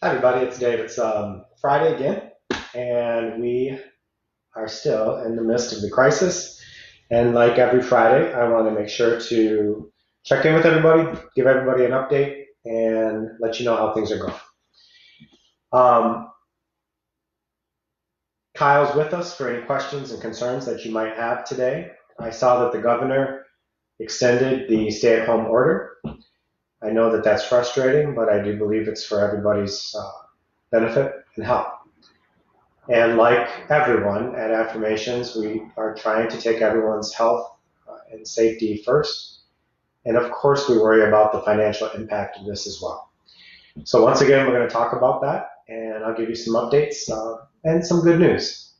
Hi, everybody. It's Dave. It's Friday again, and we are still in the midst of the crisis. And like every Friday, I want to make sure to check in with everybody, give everybody an update, and let you know how things are going. Um, Kyle's with us for any questions and concerns that you might have today. I saw that the governor extended the stay-at-home order. I know that that's frustrating, but I do believe it's for everybody's benefit and help. And like everyone at Affirmations, we are trying to take everyone's health and safety first. And of course, we worry about the financial impact of this as well. So once again, we're going to talk about that, and I'll give you some updates and some good news.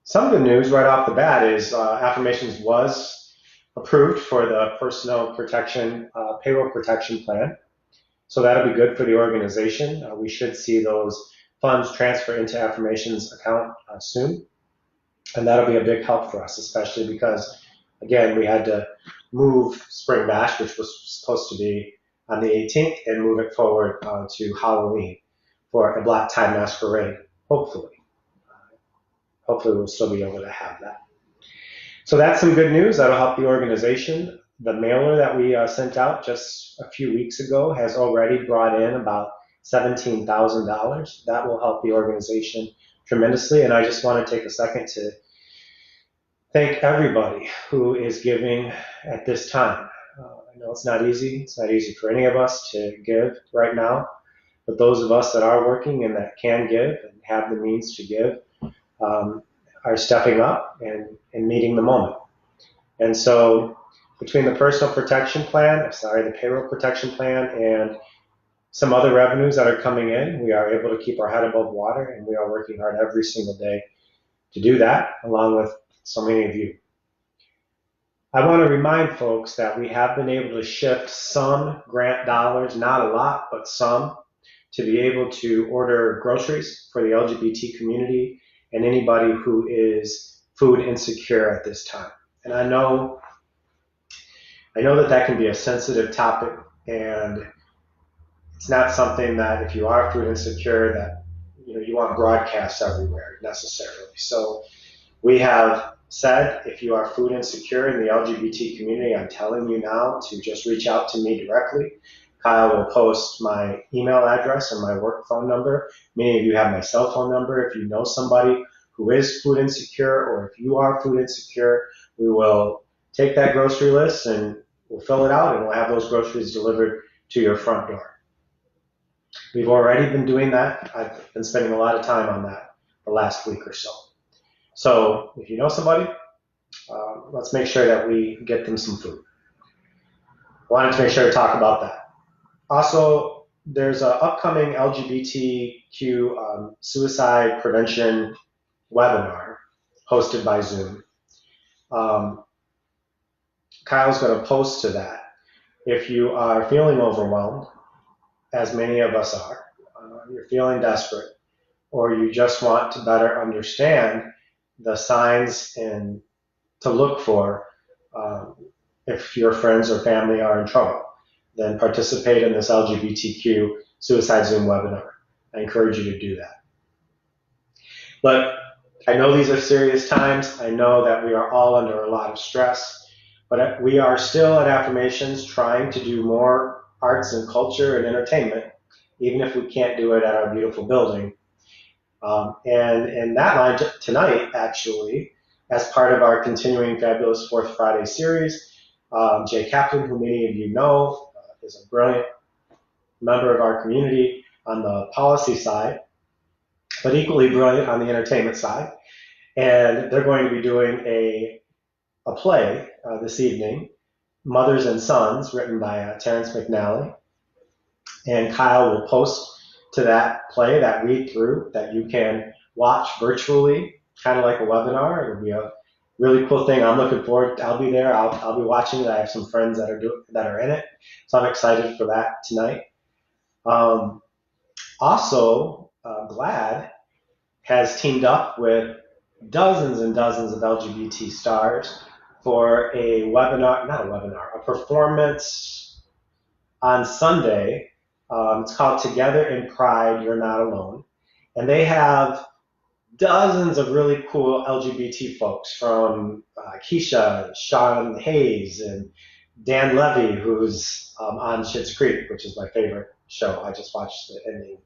Some good news right off the bat is Affirmations was approved for the personal protection, payroll protection plan. So that'll be good for the organization. We should see those funds transfer into Affirmations account soon. And that'll be a big help for us, especially because, again, we had to move Spring Bash, which was supposed to be on the 18th, and move it forward to Halloween for a black tie masquerade, hopefully. Hopefully we'll still be able to have that. So that's some good news. That'll help the organization. The mailer that we sent out just a few weeks ago has already brought in about $17,000. That will help the organization tremendously. And I just want to take a second to thank everybody who is giving at this time. I know it's not easy. It's not easy for any of us to give right now. But those of us that are working and that can give and have the means to give um, are stepping up and meeting the moment. And so between the personal protection plan, the payroll protection plan, and some other revenues that are coming in, we are able to keep our head above water, and we are working hard every single day to do that, along with so many of you. I want to remind folks that we have been able to shift some grant dollars, not a lot, but some, to be able to order groceries for the LGBT community and anybody who is food insecure at this time. And I know that that can be a sensitive topic, and it's not something that if you are food insecure that you want broadcasts everywhere necessarily. So we have said if you are food insecure in the LGBT community, I'm telling you now to just reach out to me directly. Kyle will post my email address and my work phone number. Many of you have my cell phone number. If you know somebody who is food insecure, or if you are food insecure, we will take that grocery list and we'll fill it out and we'll have those groceries delivered to your front door. We've already been doing that. I've been spending a lot of time on that the last week or so. So if you know somebody, let's make sure that we get them some food. Wanted to make sure to talk about that. Also, there's an upcoming LGBTQ suicide prevention webinar hosted by Zoom. Kyle's going to post to that. If you are feeling overwhelmed, as many of us are, you're feeling desperate, or you just want to better understand the signs and to look for if your friends or family are in trouble, then participate in this LGBTQ suicide Zoom webinar. I encourage you to do that. But I know these are serious times. I know that we are all under a lot of stress, but we are still at Affirmations trying to do more arts and culture and entertainment, even if we can't do it at our beautiful building. And in that line tonight, actually, as part of our continuing Fabulous Fourth Friday series, Jay Kaplan, who many of you know, is a brilliant member of our community on the policy side, but equally brilliant on the entertainment side. And they're going to be doing a play this evening, Mothers and Sons, written by Terrence McNally. And Kyle will post to that play, that read through, that you can watch virtually, kind of like a webinar. It'll be a really cool thing. I'm looking forward. I'll be there. I'll be watching it. I have some friends that are in it, so I'm excited for that tonight. Also, GLAD has teamed up with dozens and dozens of LGBT stars for a webinar, not a webinar, a performance on Sunday It's called Together in Pride, You're Not Alone. And they have dozens of really cool LGBT folks from Keisha, Sean Hayes, and Dan Levy, who's on Schitt's Creek, which is my favorite show. I just watched the ending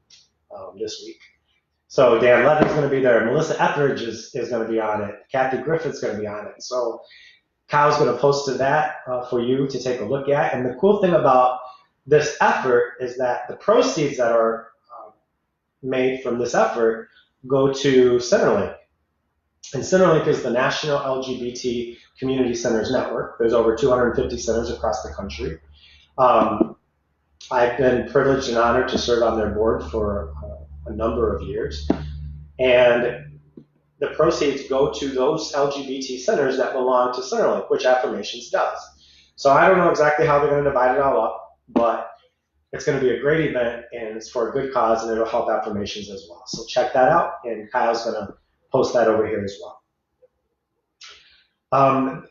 this week. So Dan Levy's going to be there. Melissa Etheridge is going to be on it. Kathy Griffin's going to be on it. So Kyle's going to post to that for you to take a look at. And the cool thing about this effort is that the proceeds that are made from this effort go to Centerlink. And Centerlink is the National LGBT Community Centers Network. There's over 250 centers across the country. I've been privileged and honored to serve on their board for a number of years. And the proceeds go to those LGBT centers that belong to Centerlink, which Affirmations does. So I don't know exactly how they're going to divide it all up, but it's going to be a great event, and it's for a good cause, and it'll help Affirmations as well. So check that out, and Kyle's going to post that over here as well.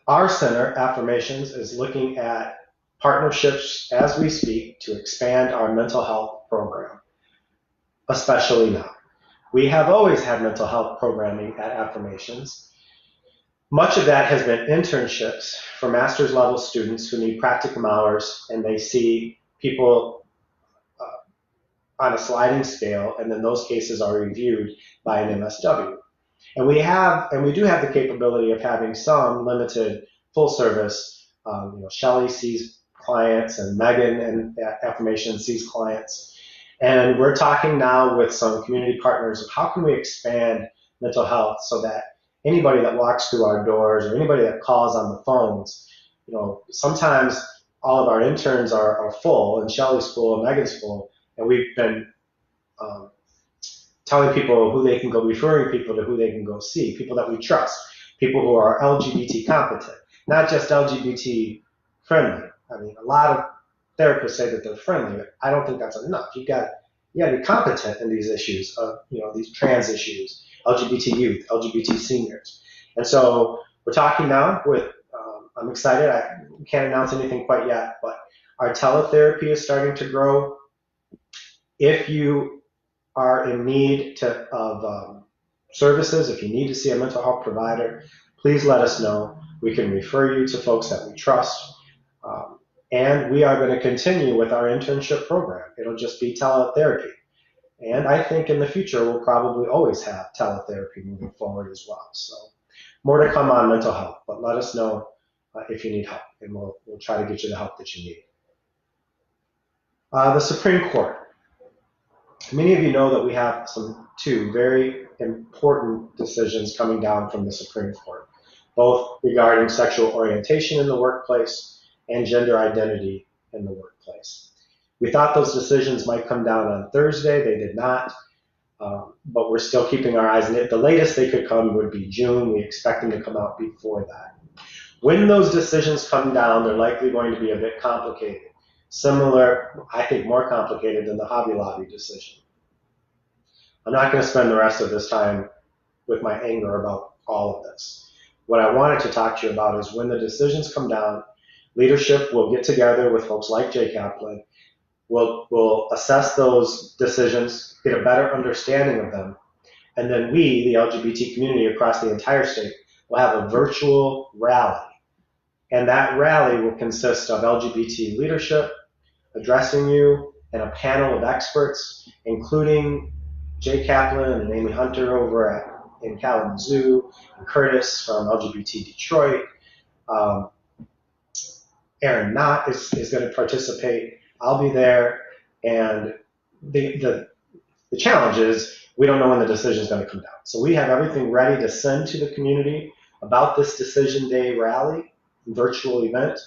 Our center, Affirmations, is looking at partnerships as we speak to expand our mental health program, especially now. We have always had mental health programming at Affirmations. Much of that has been internships for master's level students who need practicum hours, and they see people on a sliding scale, and then those cases are reviewed by an MSW. And we do have the capability of having some limited full service. Shelley sees clients, and Megan and Affirmation sees clients. And we're talking now with some community partners of how can we expand mental health so that anybody that walks through our doors or anybody that calls on the phones, sometimes all of our interns are full, and Shelley's full, and Megan's full, and we've been telling people who they can go, referring people to who they can go see, people that we trust, people who are LGBT competent, not just LGBT friendly. I mean, a lot of therapists say that they're friendly, but I don't think that's enough. You got to be competent in these issues of, these trans issues, LGBT youth, LGBT seniors. And so we're talking now with, I'm excited. I can't announce anything quite yet, but our teletherapy is starting to grow. If you are in need of services, if you need to see a mental health provider, please let us know. We can refer you to folks that we trust. And we are going to continue with our internship program. It'll just be teletherapy. And I think in the future, we'll probably always have teletherapy moving forward as well. So more to come on mental health, but let us know if you need help, and we'll try to get you the help that you need. The Supreme Court. Many of you know that we have two very important decisions coming down from the Supreme Court, both regarding sexual orientation in the workplace and gender identity in the workplace. We thought those decisions might come down on Thursday. They did not, but we're still keeping our eyes on it. The latest they could come would be June. We expect them to come out before that. When those decisions come down, they're likely going to be a bit complicated. Similar, I think more complicated than the Hobby Lobby decision. I'm not going to spend the rest of this time with my anger about all of this. What I wanted to talk to you about is when the decisions come down, leadership will get together with folks like Jay Kaplan. We'll assess those decisions, get a better understanding of them, and then we, the LGBT community across the entire state, will have a virtual rally. And that rally will consist of LGBT leadership addressing you and a panel of experts, including Jay Kaplan and Amy Hunter over in Kalamazoo, and Curtis from LGBT Detroit. Aaron Knott is going to participate. I'll be there. And the challenge is we don't know when the decision is going to come down. So we have everything ready to send to the community about this Decision Day rally, virtual event.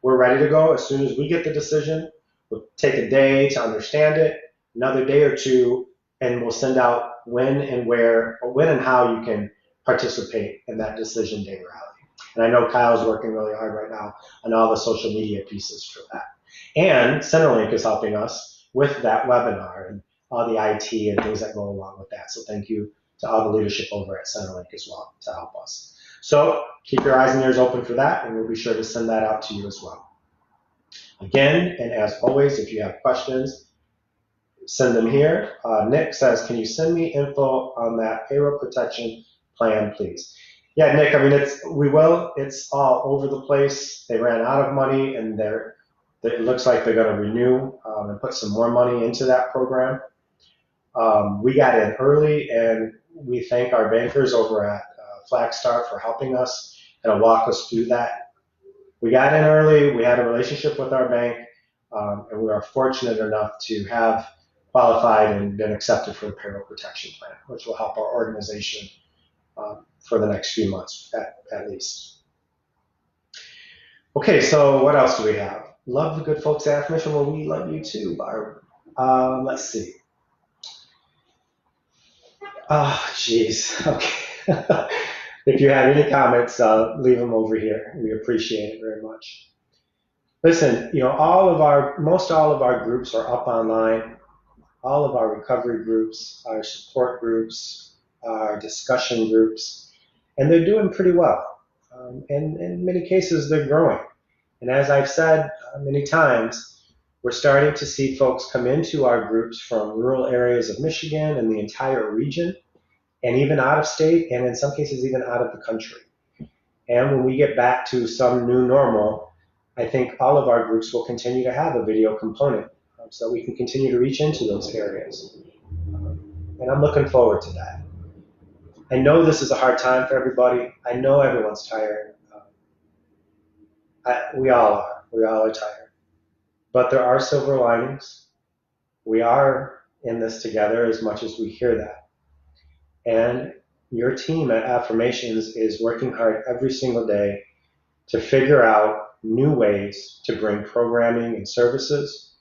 We're ready to go. As soon as we get the decision, we'll take a day to understand it, another day or two, and we'll send out when and where, or when and how you can participate in that Decision Day rally. And I know Kyle's working really hard right now on all the social media pieces for that. And Centerlink is helping us with that webinar and all the IT and things that go along with that. So thank you to all the leadership over at Centerlink as well to help us. So keep your eyes and ears open for that, and we'll be sure to send that out to you as well. Again, and as always, if you have questions, send them here. Nick says, can you send me info on that payroll protection plan, please? Yeah, Nick, I mean, we will. It's all over the place. They ran out of money, and it looks like they're going to renew and put some more money into that program. We got in early, and we thank our bankers over at Flagstar for helping us and walk us through that. We got in early. We had a relationship with our bank, and we are fortunate enough to have qualified and been accepted for the payroll protection plan, which will help our organization for the next few months at least. Okay, so what else do we have? Love the good folks at Affirmation. Well, we love you too, Barb. Let's see. Oh, geez. Okay. If you have any comments, leave them over here. We appreciate it very much. Listen, you know, most all of our groups are up online. All of our recovery groups, our support groups, our discussion groups, and they're doing pretty well. And in many cases, they're growing. And as I've said many times, we're starting to see folks come into our groups from rural areas of Michigan and the entire region, and even out of state, and in some cases, even out of the country. And when we get back to some new normal, I think all of our groups will continue to have a video component so we can continue to reach into those areas. And I'm looking forward to that. I know this is a hard time for everybody. I know everyone's tired. We all are. We all are tired. But there are silver linings. We are in this together as much as we hear that. And your team at Affirmations is working hard every single day to figure out new ways to bring programming and services.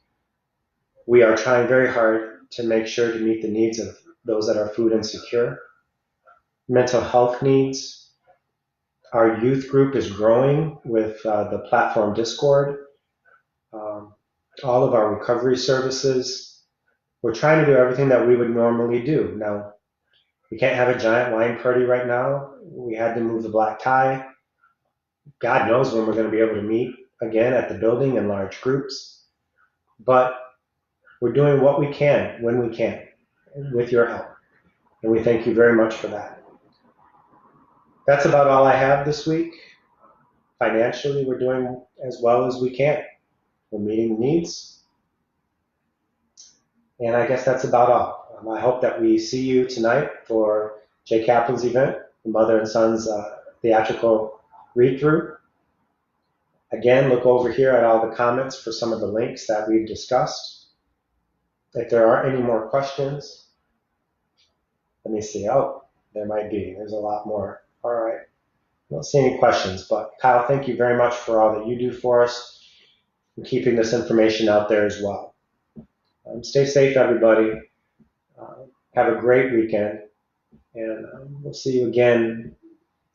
We are trying very hard to make sure to meet the needs of those that are food insecure, mental health needs. Our youth group is growing with the platform Discord. All of our recovery services. We're trying to do everything that we would normally do. Now, we can't have a giant wine party right now. We had to move the black tie. God knows when we're going to be able to meet again at the building in large groups. But we're doing what we can when we can with your help. And we thank you very much for that. That's about all I have this week. Financially, we're doing as well as we can. We're meeting needs. And I guess that's about all. I hope that we see you tonight for Jay Kaplan's event, the Mother and Son's theatrical read-through. Again, look over here at all the comments for some of the links that we've discussed. If there are any more questions, let me see. Oh, there might be. There's a lot more. All right. I don't see any questions, but Kyle, thank you very much for all that you do for us and keeping this information out there as well. Stay safe, everybody. Have a great weekend, and we'll see you again,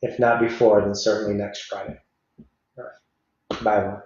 if not before, then certainly next Friday. All right. Bye, everyone.